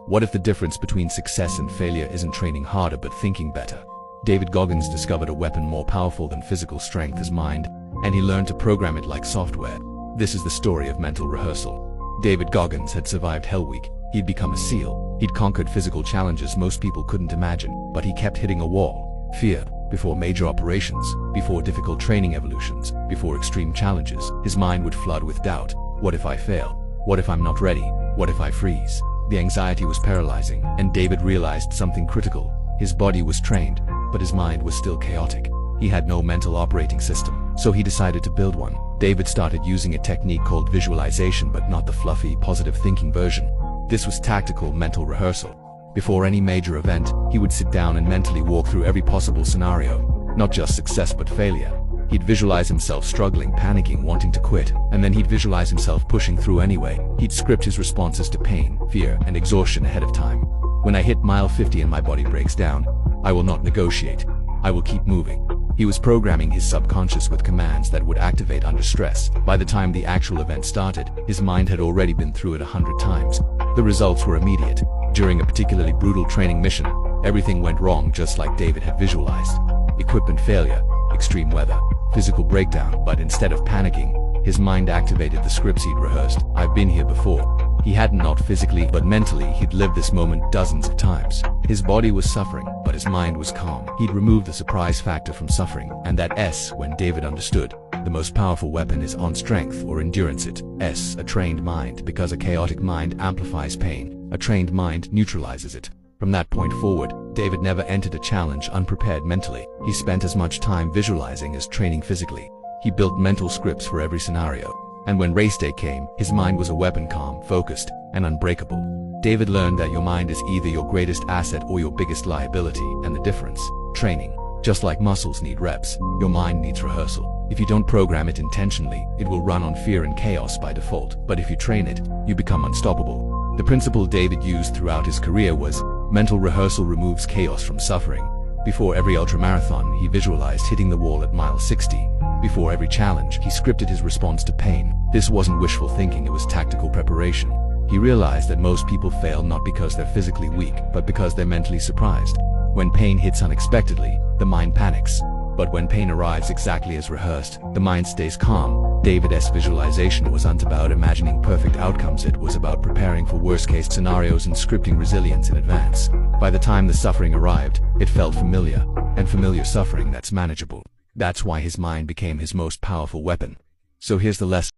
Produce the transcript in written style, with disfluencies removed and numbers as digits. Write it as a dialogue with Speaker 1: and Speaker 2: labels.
Speaker 1: What if the difference between success and failure isn't training harder but thinking better? David Goggins discovered a weapon more powerful than physical strength: his mind, and he learned to program it like software. This is the story of mental rehearsal. David Goggins had survived Hell Week. He'd become a SEAL. He'd conquered physical challenges most people couldn't imagine, but he kept hitting a wall. Fear. Before major operations, before difficult training evolutions, before extreme challenges, his mind would flood with doubt. What if I fail? What if I'm not ready? What if I freeze? The anxiety was paralyzing, and David realized something critical. His body was trained, but his mind was still chaotic. He had no mental operating system, so he decided to build one. David started using a technique called visualization, but not the fluffy, positive thinking version. This was tactical mental rehearsal. Before any major event, he would sit down and mentally walk through every possible scenario, not just success but failure. He'd visualize himself struggling, panicking, wanting to quit, and then he'd visualize himself pushing through anyway. He'd script his responses to pain, fear, and exhaustion ahead of time. When I hit mile 50 and my body breaks down, I will not negotiate. I will keep moving. He was programming his subconscious with commands that would activate under stress. By the time the actual event started, his mind had already been through it 100 times. The results were immediate. During a particularly brutal training mission, everything went wrong just like David had visualized. Equipment failure, extreme weather, physical breakdown, but instead of panicking, his mind activated the scripts he'd rehearsed. I've been here before. He hadn't, not physically, but mentally. He'd lived this moment dozens of times. His body was suffering, but his mind was calm. He'd removed the surprise factor from suffering, and that S, when David understood, the most powerful weapon is on strength or endurance. It S, a trained mind, because a chaotic mind amplifies pain. A trained mind neutralizes it. From that point forward, David never entered a challenge unprepared mentally. He spent as much time visualizing as training physically. He built mental scripts for every scenario. And when race day came, his mind was a weapon, calm, focused, and unbreakable. David learned that your mind is either your greatest asset or your biggest liability, and the difference: training. Just like muscles need reps, your mind needs rehearsal. If you don't program it intentionally, it will run on fear and chaos by default. But if you train it, you become unstoppable. The principle David used throughout his career was, mental rehearsal removes chaos from suffering. Before every ultramarathon, he visualized hitting the wall at mile 60. Before every challenge, he scripted his response to pain. This wasn't wishful thinking, it was tactical preparation. He realized that most people fail not because they're physically weak, but because they're mentally surprised. When pain hits unexpectedly, the mind panics. But when pain arrives exactly as rehearsed, the mind stays calm. David's visualization wasn't about imagining perfect outcomes, it was about preparing for worst-case scenarios and scripting resilience in advance. By the time the suffering arrived, it felt familiar, and familiar suffering, that's manageable. That's why his mind became his most powerful weapon. So here's the lesson.